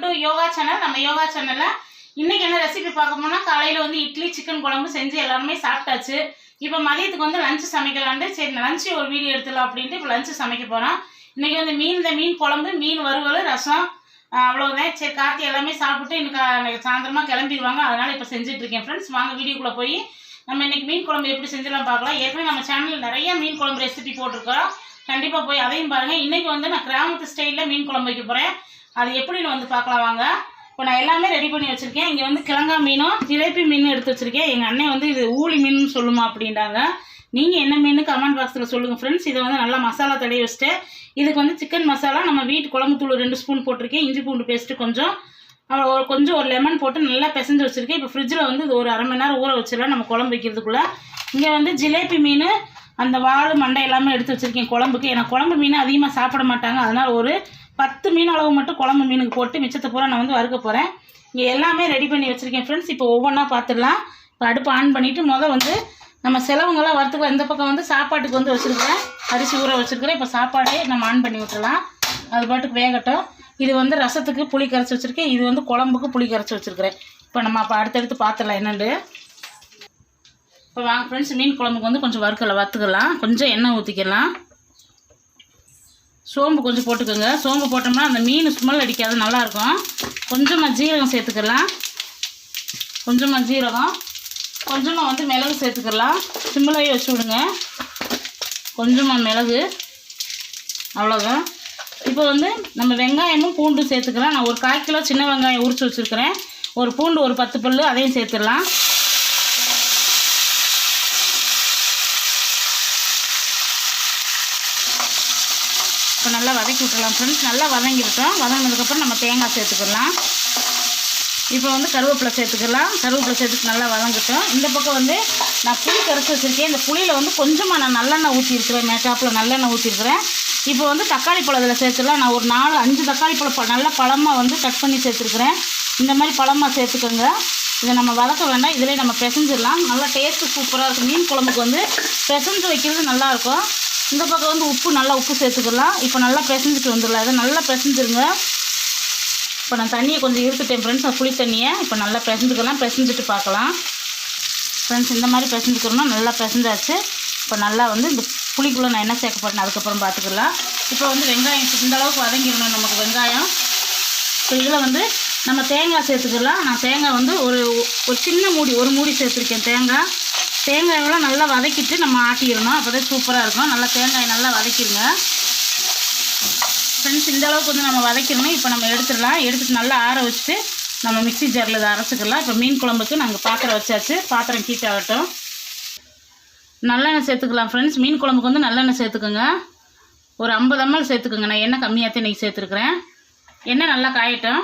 To yoga channel. நம்ம யோகா சேனல்ல இன்னைக்கு என்ன ரெசிபி பார்க்க போனா, காலையில வந்து இட்லி சிக்கன் குழம்பு செஞ்சு எல்லாருமே சாப்பிட்டாச்சு. இப்போ மதியத்துக்கு வந்து லஞ்ச் சமைக்கலான்ட்டு சரி லஞ்சு ஒரு வீடியோ எடுத்துடலாம் அப்படின்ட்டு இப்போ லஞ்சு சமைக்க போகிறோம். இன்னைக்கு வந்து மீன் குழம்பு, மீன் வறுவல், ரசம், அவ்வளோதான். சரி கார்த்தி எல்லாமே சாப்பிட்டு இன்னைக்கு சாயந்தரமாக கிளம்பிடுவாங்க. அதனால் இப்போ செஞ்சுட்ருக்கேன் ஃப்ரெண்ட்ஸ். வாங்க வீடியோக்குள்ளே போய் நம்ம இன்னைக்கு மீன் குழம்பு எப்படி செஞ்சுலாம் பார்க்கலாம். ஏற்கனவே நம்ம சேனலில் நிறைய மீன் குழம்பு ரெசிபி போட்டிருக்கோம். கண்டிப்பாக போய் அதையும் பாருங்கள். இன்றைக்கி வந்து நான் கிராமத்து ஸ்டைலில் மீன் குழம்பு வைக்க போகிறேன். அது எப்படின்னு வந்து பார்க்கலாம் வாங்க. இப்போ நான் எல்லாமே ரெடி பண்ணி வச்சுருக்கேன். இங்கே வந்து கிழங்கா மீனும் ஜிலேபி மீனும் எடுத்து வச்சுருக்கேன். எங்கள் அண்ணன் வந்து இது ஊளி மீன் சொல்லுமா அப்படின்றாங்க. நீங்கள் என்ன மீன் கமெண்ட் பாக்ஸில் சொல்லுங்கள் ஃப்ரெண்ட்ஸ். இதை வந்து நல்லா மசாலா தடவி வச்சுட்டு இதுக்கு வந்து சிக்கன் மசாலா நம்ம வீட்டு குழம்பு தூள் 2 ஸ்பூன் போட்டிருக்கேன். இஞ்சி பூண்டு பேஸ்ட்டு கொஞ்சம் ஒரு லெமன் போட்டு நல்லா பிசைஞ்சு வச்சுருக்கேன். இப்போ ஃப்ரிட்ஜில் வந்து இது ஒரு அரை மணி நேரம் ஊற வச்சிடலாம் நம்ம குழம்பு வைக்கிறதுக்குள்ளே. இங்கே வந்து ஜிலேபி மீன் அந்த வால் மண்டை எல்லாமே எடுத்து வச்சுருக்கேன் குழம்புக்கு. ஏன்னா குழம்பு மீன் அதிகமாக சாப்பிட மாட்டாங்க. அதனால் ஒரு 10 மீன் அளவு மட்டும் குழம்பு மீனுக்கு போட்டு மிச்சத்தை பூரா நான் வந்து வறுக்க போகிறேன். இங்கே எல்லாமே ரெடி பண்ணி வச்சுருக்கேன் ஃப்ரெண்ட்ஸ். இப்போ ஒவ்வொன்றா பார்த்துடலாம். இப்போ அடுப்பு ஆன் பண்ணிவிட்டு வந்து நம்ம செலவுங்களாம் வறுத்துக்கலாம். இந்த பக்கம் வந்து சாப்பாட்டுக்கு வந்து வச்சுருக்கிறேன், அரிசி ஊற வச்சுருக்கிறேன். இப்போ சாப்பாடே நம்ம ஆன் பண்ணி விட்டுலாம், அது பாட்டுக்கு வேகட்டும். இது வந்து ரசத்துக்கு புளி கரைச்சி வச்சுருக்கேன். இது வந்து குழம்புக்கு புளி கரைச்சி வச்சுருக்கிறேன். இப்போ நம்ம அப்போ அடுத்தடுத்து பார்த்துடலாம் என்னென்னு. இப்போ வாங்க ஃப்ரெண்ட்ஸ், மீன் குழம்புக்கு வந்து கொஞ்சம் வறுத்துக்கலாம். கொஞ்சம் எண்ணெய் ஊற்றிக்கலாம். சோம்பு கொஞ்சம் போட்டுக்கோங்க. சோம்பு போட்டோம்னா அந்த மீன் ஸ்மெல் அடிக்காது, நல்லாயிருக்கும். கொஞ்சமாக ஜீரகம் சேர்த்துக்கலாம். கொஞ்சமாக ஜீரகம், கொஞ்சமாக வந்து மிளகு சேர்த்துக்கலாம். சிம்மிலேயே வச்சு விடுங்க. கொஞ்சமாக மிளகு, அவ்வளோதான். இப்போ வந்து நம்ம வெங்காயமும் பூண்டும் சேர்த்துக்கலாம். நான் ஒரு 1/4 கிலோ சின்ன வெங்காயம் உரித்து வச்சுருக்கிறேன். ஒரு பூண்டு ஒரு 10 பல்லு அதையும் சேர்த்துடலாம். இப்போ நல்லா வதக்கி விட்டுடலாம் ஃப்ரெண்ட்ஸ். நல்லா வதங்கிவிட்டோம். வதங்கினதுக்கப்புறம் நம்ம தேங்காய் சேர்த்துக்கலாம். இப்போ வந்து கருவேப்பிலை சேர்த்துக்கலாம். கருவேப்பிலை சேர்த்துட்டு நல்லா வதங்கிட்டோம். இந்த பக்கம் வந்து நான் புளி கரைச்சி வச்சுருக்கேன். இந்த புளியில் வந்து கொஞ்சமாக நான் நல்லெண்ணெய் ஊற்றிருக்கிறேன். மேக்காப்பில் நல்லெண்ணெய் ஊற்றிருக்கிறேன். இப்போ வந்து தக்காளி பழம் இதில் சேர்த்துக்கலாம். நான் ஒரு 4-5 தக்காளி பழம் நல்ல பழமாக வந்து கட் பண்ணி சேர்த்துருக்குறேன். இந்த மாதிரி பழமாக சேர்த்துக்கோங்க. இதை நம்ம வதக்க வேண்டாம், இதிலே நம்ம பிசைஞ்சிடலாம். நல்லா டேஸ்ட்டு சூப்பராக இருக்கும். மீன் குழம்புக்கு வந்து பிசைஞ்சு வைக்கிறது நல்லாயிருக்கும். இந்த பக்கம் வந்து உப்பு சேர்த்துக்கலாம். இப்போ நல்லா பிசைஞ்சிட்டு வந்துடலாம். இதை நல்லா பிசைஞ்சிருங்க. இப்போ நான் தண்ணியை கொஞ்சம் இருத்துட்டேன் ஃப்ரெண்ட்ஸ், புளி தண்ணியை. இப்போ நல்லா பிசைஞ்சுக்கலாம். பிசைஞ்சிட்டு பார்க்கலாம் ஃப்ரெண்ட்ஸ். இந்த மாதிரி பிசைஞ்சுக்கணும். நல்லா பிசைஞ்சாச்சு. இப்போ நல்லா வந்து இந்த புளிக்குள்ளே நான் என்ன சேர்க்க போட்டேன் அதுக்கப்புறம் பார்த்துக்கலாம். இப்போ வந்து வெங்காயம் இந்த அளவுக்கு வதங்கிடணும் நமக்கு வெங்காயம். இப்போ இதில் வந்து நம்ம தேங்காய் சேர்த்துக்கலாம். நான் தேங்காய் வந்து ஒரு சின்ன ஒரு மூடி சேர்த்துருக்கேன். தேங்காயெல்லாம் நல்லா வதக்கிட்டு நம்ம ஆட்டிடணும். அப்போ தான் சூப்பராக இருக்கும். நல்லா தேங்காயை நல்லா வதக்கிடுங்க ஃப்ரெண்ட்ஸ். இந்த அளவுக்கு வந்து நம்ம வதக்கிடணும். இப்போ நம்ம எடுத்துடலாம். எடுத்துகிட்டு நல்லா ஆற வச்சுட்டு நம்ம மிக்ஸி ஜாரில் இதை அரைச்சிக்கலாம். இப்போ மீன் குழம்புக்கு நாங்கள் பாத்திரம் வச்சாச்சு. பாத்திரம் ஹீட் ஆகட்டும். நல்லெண்ணெய் சேர்த்துக்கலாம் ஃப்ரெண்ட்ஸ். மீன் குழம்புக்கு வந்து நல்லெண்ணெய் சேர்த்துக்கோங்க. ஒரு 50 ml சேர்த்துக்கோங்க. நான் எண்ணெய் கம்மியாகத்தான் இன்றைக்கி சேர்த்துருக்குறேன். எண்ணெய் நல்லா காயட்டும்.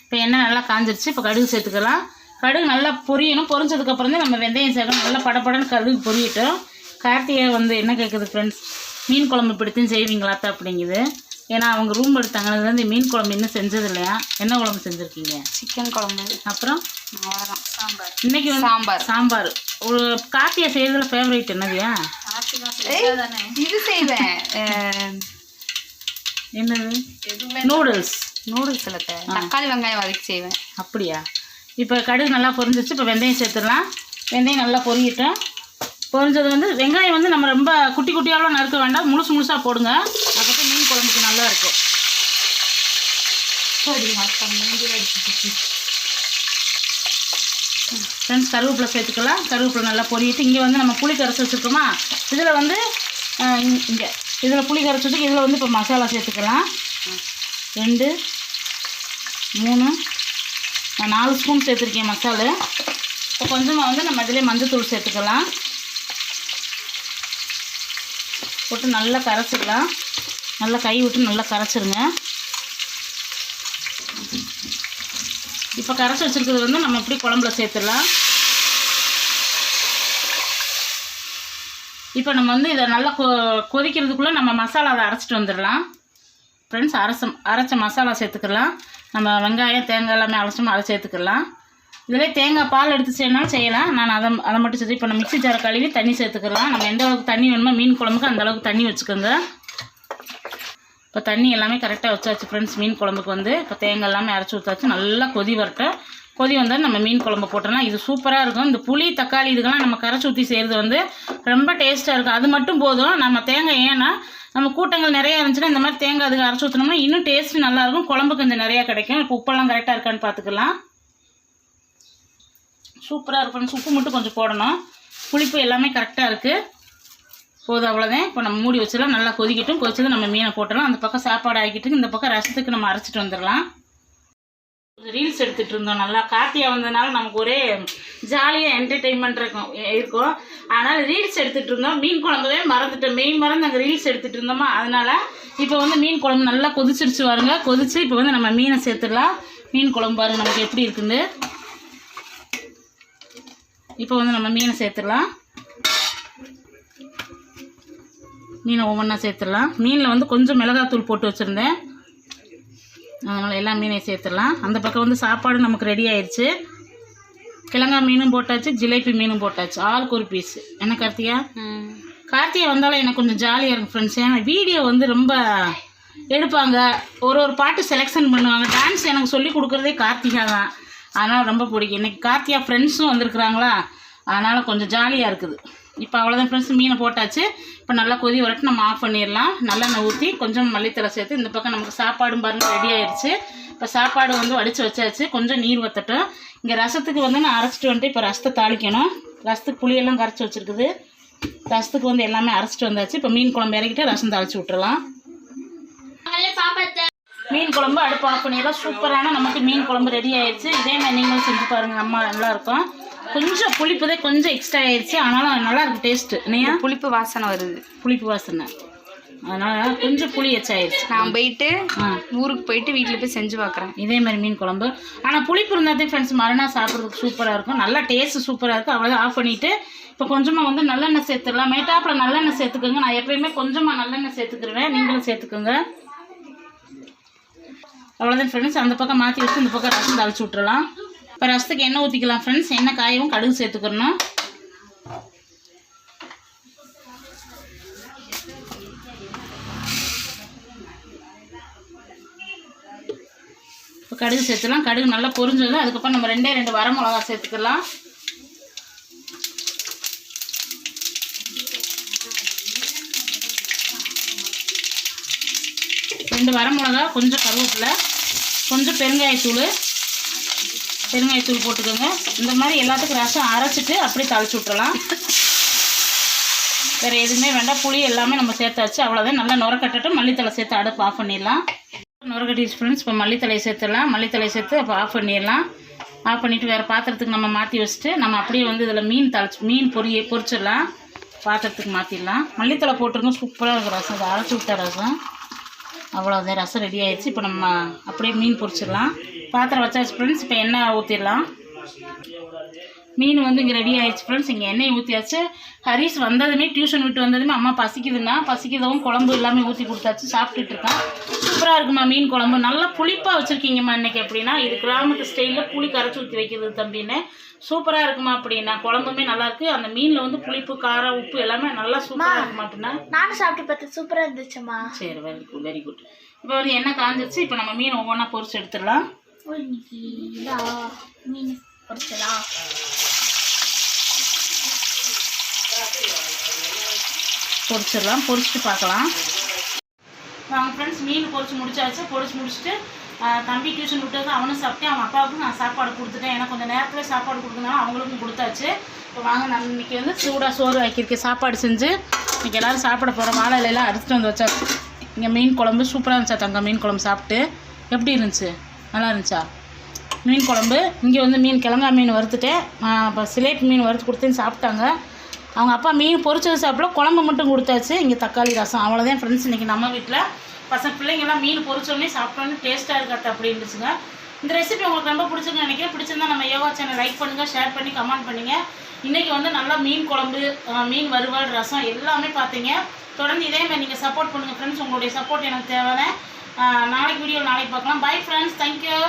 இப்போ எண்ணெய் நல்லா காஞ்சிருச்சு. இப்போ கடுகு சேர்த்துக்கலாம். கடுகு நல்லா பொரியணும். பொரிஞ்சதுக்கப்புறம் தான் நம்ம வெந்தயம் சேர்க்கணும். நல்லா படப்படன்னு கடுகு பொரியட்டும். கார்த்திகை வந்து என்ன கேட்குது ஃப்ரெண்ட்ஸ், மீன் குழம்பு பிடித்தும் செய்வீங்களாத்தா அப்படிங்குது. ஏன்னா அவங்க ரூம் எடுத்தாங்க, அதுலேருந்து மீன் குழம்பு இன்னும் செஞ்சது இல்லையா. என்ன குழம்பு செஞ்சுருக்கீங்க? சிக்கன் குழம்பு. அப்புறம் சாம்பார். இன்னைக்கு சாம்பார். ஒரு கார்த்திகை செய்கிறதுல ஃபேவரேட் என்னதுயா? இது செய்வேன். என்னது? நூடுல்ஸ் இல்லை, தக்காளி வெங்காயம் வதக்கி செய்வேன். அப்படியா? இப்போ கடுகு நல்லா பொரிஞ்சிச்சு. இப்போ வெந்தயம் சேர்த்துடலாம். வெந்தயம் நல்லா பொரியட்டும். பொரிஞ்சது வந்து வெங்காயம் வந்து நம்ம ரொம்ப குட்டி குட்டியாலாம் நறுக்க வேண்டாம், முழுசாக போடுங்க. அப்போ தான் மீன் குழம்புக்கு நல்லா இருக்கும். ஃப்ரெண்ட்ஸ், கருவேப்பிலை சேர்த்துக்கலாம். கருவேப்பிலை நல்லா பொரியிட்டு இங்கே வந்து நம்ம புளி கரைச்சி வச்சுருக்கோமா, இதில் வந்து இதில் புளி கரைச்சி வச்சுட்டு இதில் வந்து இப்போ மசாலா சேர்த்துக்கலாம். 2 3 நான் 4 ஸ்பூன் சேர்த்துருக்கேன் மசாலா. இப்போ கொஞ்சமாக வந்து நம்ம இதிலே மஞ்சத்தூள் சேர்த்துக்கலாம். போட்டு நல்லா கரைச்சிக்கலாம். நல்லா கை விட்டு நல்லா கரைச்சிருங்க. இப்போ கரைச்சி வச்சுருக்கிறது வந்து நம்ம இப்படி குழம்புல சேர்த்துடலாம். இப்போ நம்ம வந்து இதை நல்லா கொதிக்கிறதுக்குள்ளே நம்ம மசாலாவை அரைச்சிட்டு வந்துடலாம் ஃப்ரெண்ட்ஸ். அரைச்ச மசாலா சேர்த்துக்கலாம். நம்ம வெங்காயம் தேங்காய் எல்லாமே அரைச்சோம், அதை சேர்த்துக்கலாம். இதிலே தேங்காய் பால் எடுத்து செய்யணும்னாலும் செய்யலாம். நான் அதை மட்டும் சேர்த்து இப்போ நம்ம மிக்ஸி ஜாரை கழுவி தண்ணி சேர்த்துக்கலாம். நம்ம எந்த அளவுக்கு தண்ணி வேணுமோ மீன் குழம்புக்கு அந்த அளவுக்கு தண்ணி வச்சுக்கோங்க. இப்போ தண்ணி எல்லாமே கரெக்டாக வச்சாச்சு ஃப்ரெண்ட்ஸ். மீன் குழம்புக்கு வந்து இப்போ தேங்காய் எல்லாமே அரைச்சி ஊற்றாச்சு. நல்லா கொதி வரட்டும். கொதி வந்தால் நம்ம மீன் குழம்பு போட்டோம்னா இது சூப்பராக இருக்கும். இந்த புளி தக்காளி இதுக்கெல்லாம் நம்ம கரைச்சி ஊற்றி செய்கிறது வந்து ரொம்ப டேஸ்ட்டாக இருக்கும். அது மட்டும் போதும். நம்ம தேங்காய் ஏன்னா நம்ம கூட்டங்கள் நிறையா இருந்துச்சுன்னா இந்த மாதிரி தேங்காய் அதுக்கு அரைச்சி ஊற்றினோம்னா இன்னும் டேஸ்ட்டு நல்லாயிருக்கும். குழம்பு கொஞ்சம் நிறையா கிடைக்கும். இப்போ உப்பெல்லாம் கரெக்டாக இருக்கான்னு பார்த்துக்கலாம். சூப்பராக இருக்கும். உப்பு மட்டும் கொஞ்சம் போடணும். புளிப்பு எல்லாமே கரெக்டாக இருக்குது. போதும், அவ்வளோதான். இப்போ நம்ம மூடி வச்சிடலாம். நல்லா கொதிக்கட்டும். கொதிச்சது நம்ம மீனை போட்டுடலாம். அந்த பக்கம் சாப்பாடு ஆக்கிட்டு இந்த பக்கம் ரசத்துக்கு நம்ம அரைச்சிட்டு வந்துடலாம். ரீல்ஸ் எடுத்துகிட்டு இருந்தோம். நல்லா கார்த்திகா வந்ததுனால நமக்கு ஒரே ஜாலியாக என்டர்டெயின்மெண்ட் இருக்கும். அதனால் ரீல்ஸ் எடுத்துகிட்டு இருந்தோம். மீன் குழம்புவே மறந்துட்டோம். மறந்து அங்கே ரீல்ஸ் எடுத்துகிட்டு இருந்தோமா, அதனால் இப்போ வந்து மீன் குழம்பு நல்லா கொதிச்சிருச்சு பாருங்க. கொதிச்சு இப்போ வந்து நம்ம மீனை சேர்த்துடலாம். மீன் குழம்பு பாருங்க நமக்கு எப்படி இருக்குன்னு. இப்போ வந்து நம்ம மீனை சேர்த்துடலாம். மீனை ஒவ்வொன்றா சேர்த்துடலாம். மீனில் வந்து கொஞ்சம் மிளகாத்தூள் போட்டு வச்சுருந்தேன், அதனால் எல்லா மீனையும் சேர்த்துடலாம். அந்த பக்கம் வந்து சாப்பாடு நமக்கு ரெடி ஆயிடுச்சு. கிழங்காய் மீனும் போட்டாச்சு, ஜிலேபி மீனும் போட்டாச்சு. ஆளுக்கு ஒரு பீஸு. என்ன கார்த்திகா? கார்த்திகா வந்தாலும் எனக்கு கொஞ்சம் ஜாலியாக இருக்கும் ஃப்ரெண்ட்ஸ். ஏன்னா வீடியோ வந்து ரொம்ப எடுப்பாங்க, ஒரு பாட்டு செலெக்ஷன் பண்ணுவாங்க. டான்ஸ் எனக்கு சொல்லி கொடுக்குறதே கார்த்திகா தான். அதனால் ரொம்ப பிடிக்கும். இன்றைக்கி கார்த்திகா ஃப்ரெண்ட்ஸும் வந்திருக்குறாங்களா, அதனால் கொஞ்சம் ஜாலியாக இருக்குது. இப்போ அவ்வளோதான் ஃப்ரெண்ட்ஸ். மீனை போட்டாச்சு. இப்போ நல்லா கொதி வரட்டு நம்ம ஆஃப் பண்ணிடலாம். நல்லெண்ணெய் ஊற்றி கொஞ்சம் மல்லித்தலை சேர்த்து இந்த பக்கம் நமக்கு சாப்பாடும் பாருங்கள் ரெடி ஆயிடுச்சு. இப்போ சாப்பாடு வந்து வடித்து வச்சாச்சு. கொஞ்சம் நீர் வற்றட்டும். இங்கே ரசத்துக்கு வந்து நான் அரைச்சிட்டு வந்துட்டு இப்போ ரசத்தை தாளிக்கணும். ரசத்துக்கு புளியெல்லாம் கரைச்சி வச்சுருக்குது. ரசத்துக்கு வந்து எல்லாமே அரைச்சிட்டு வந்தாச்சு. இப்போ மீன் குழம்பு இறக்கிட்டு ரசம் தாளித்து விட்டுறலாம். மீன் குழம்பு அடுப்பு ஆஃப் பண்ணிடலாம். சூப்பரான நமக்கு மீன் குழம்பு ரெடி ஆயிடுச்சு. இதே மாதிரி நீங்களும் செஞ்சு பாருங்கள். அம்மா நல்லாயிருக்கும். கொஞ்சம் புளிப்பு தான் கொஞ்சம் எக்ஸ்ட்ரா ஆயிடுச்சு, ஆனாலும் நல்லா இருக்குது டேஸ்ட்டு. இல்லையா? புளிப்பு வாசனை வருது. புளிப்பு வாசனை, அதனால் கொஞ்சம் புளி எச்சாயிடுச்சு. நான் போயிட்டு ஊருக்கு போயிட்டு வீட்டில் போய் செஞ்சு பார்க்குறேன் இதே மாதிரி மீன் குழம்பு. ஆனால் புளிப்பு இருந்தால் ஃப்ரெண்ட்ஸ் மறுநாள் சாப்பிட்றதுக்கு சூப்பராக இருக்கும். நல்லா டேஸ்ட்டு சூப்பராக இருக்குது. அவ்வளோதான். ஆஃப் பண்ணிவிட்டு இப்போ கொஞ்சமாக வந்து நல்லெண்ணெய் சேர்த்துடலாம். மேட்டாப்பில் நல்லெண்ணெய் சேர்த்துக்கோங்க. நான் எப்பயுமே கொஞ்சமாக நல்லெண்ணெய் சேர்த்துக்கிடுவேன், நீங்களும் சேர்த்துக்கோங்க. அவ்வளோதான் ஃப்ரெண்ட்ஸ். அந்த பக்கம் மாற்றி வச்சு இந்த பக்கம் ரசம் தாளிச்சு விட்டுறலாம். இப்போ ரசத்துக்கு எண்ணெய் ஊற்றிக்கலாம் ஃப்ரெண்ட்ஸ். எண்ணெய் காயவும் கடுகு சேர்த்துக்கணும். இப்போ கடுகு சேர்த்துலாம். கடுகு நல்லா பொரிஞ்சது. அதுக்கப்புறம் நம்ம 2 வரமிளகா சேர்த்துக்கலாம். ரெண்டு வரமிளகா, கொஞ்சம் கருவேப்பிலை, கொஞ்சம் பெருங்காயத்தூள் போட்டுக்கோங்க. இந்த மாதிரி எல்லாத்துக்கும் ரசம் அரைச்சிட்டு அப்படியே தாளிச்சு விட்டுறலாம். வேறு எதுவுமே வேண்டாம். புளி எல்லாமே நம்ம சேர்த்தாச்சு. அவ்வளோதான். நல்லா நுரக்கட்டட்டும். மல்லித்தலை சேர்த்து அடுப்பு ஆஃப் பண்ணிடலாம். நுரக்கட்டிச்சு ஃப்ரெண்ட்ஸ். இப்போ மல்லித்தலையை சேர்த்துடலாம். மல்லித்தலையை சேர்த்து அப்போ ஆஃப் பண்ணிடலாம். ஆஃப் பண்ணிவிட்டு வேறு பாத்திரத்துக்கு நம்ம மாற்றி வச்சுட்டு நம்ம அப்படியே வந்து இதில் மீன் பொரிச்சிடலாம். பாத்திரத்துக்கு மாற்றிடலாம். மல்லித்தலை போட்டுருங்க. சூப்பராக இருக்கும் ரசம். இதை அரைச்சி விட்ட ரசம். அவ்வளோதான். ரசம் ரெடி ஆயிடுச்சு. இப்போ நம்ம அப்படியே மீன் பொரிச்சிடலாம். பாத்திரம் வச்சாச்சு ஃப்ரெண்ட்ஸ். இப்போ எண்ணெய் ஊற்றிடலாம். மீன் வந்து இங்கே ரெடி ஆயிடுச்சு ஃப்ரெண்ட்ஸ். இங்கே எண்ணெய் ஊற்றியாச்சு. ஹரிஷ் வந்ததுமே டியூஷன் விட்டு வந்ததுமே அம்மா பசிக்குதவும் குழம்பு எல்லாமே ஊற்றி கொடுத்தாச்சு. சாப்பிட்டுட்டு இருக்கான். சூப்பராக இருக்குமா மீன் குழம்பு. நல்லா புளிப்பாக வச்சுருக்கீங்கம்மா இன்றைக்கி. அப்படின்னா இது கிராமத்து ஸ்டைலில் புளி கரைச்சி ஊற்றி வைக்கிறது தம்பின்னு. சூப்பராக இருக்குமா அப்படின்னா. குழம்புமே நல்லாயிருக்கு. அந்த மீனில் வந்து புளிப்பு காரம் உப்பு எல்லாமே நல்லா சூப்பராக இருக்குமா அப்படின்னா. நானும் சாப்பிட்டு பார்த்தேன். சூப்பராக இருந்துச்சுமா. சரி, வெரி குட். இப்போ வந்து எண்ணெய் காஞ்சிருச்சு. இப்போ நம்ம மீன் ஒவ்வொன்றா பொரிச்சு எடுத்துடலாம். மீன் பொரிச்சலாம். பொரிச்சிட்டு பார்க்கலாம் வாங்க ஃப்ரெண்ட்ஸ். மீன் பொரிச்சு முடிச்சாச்சு. முடிச்சுட்டு தம்பி டியூஷன் விட்டு அவனும் சாப்பிட்டேன். அவன் அப்பாவுக்கும் நான் சாப்பாடு கொடுத்துட்டேன். எனக்கு கொஞ்சம் நேரத்தில் சாப்பாடு கொடுத்தனால அவங்களுக்கும் கொடுத்தாச்சு. இப்போ வாங்க, நான் இன்றைக்கி வந்து சூடாக சோறு ஆக்கியிருக்கேன். சாப்பாடு செஞ்சு இன்றைக்கி எல்லோரும் சாப்பிட போகிறோம். வாழை இலையெல்லாம் அரைச்சிட்டு வந்து வச்சாச்சு. இங்கே மீன் குழம்பு சூப்பராக இருந்துச்சா தங்க? மீன் குழம்பு சாப்பிட்டு எப்படி இருந்துச்சு? நல்லா இருந்துச்சா மீன் குழம்பு? இங்கே வந்து கிழங்காய் மீன் வறுத்துட்டேன். இப்போ சிலேபி மீன் வறுத்து கொடுத்தேன்னு சாப்பிட்டாங்க. அவங்க அப்பா மீன் பொரிச்சது சாப்பிட குழம்பு மட்டும் கொடுத்தாச்சு. இங்கே தக்காளி ரசம். அவ்வளோதான் ஃப்ரெண்ட்ஸ். இன்றைக்கி நம்ம வீட்டில் பிள்ளைங்கள்லாம் மீன் பொரிச்சோடனே சாப்பிட்டோன்னே டேஸ்ட்டாக இருக்காது அப்படி இருந்துச்சுங்க. இந்த ரெசிபி உங்களுக்கு ரொம்ப பிடிச்சிருக்குன்னு நினைக்கிறேன். பிடிச்சிருந்தா நம்ம யோகா சேனல் லைக் பண்ணுங்கள், ஷேர் பண்ணி கமெண்ட் பண்ணுங்கள். இன்றைக்கி வந்து நல்லா மீன் குழம்பு, மீன் வறுவல், ரசம் எல்லாமே பார்த்தீங்க. தொடர்ந்து இதே மாதிரி நீங்கள் சப்போர்ட் பண்ணுங்கள் ஃப்ரெண்ட்ஸ். உங்களுடைய சப்போர்ட் எனக்கு தேவை. நாளைக்கு வீடியோ நாளைக்கு பார்க்கலாம். Bye friends, thank you.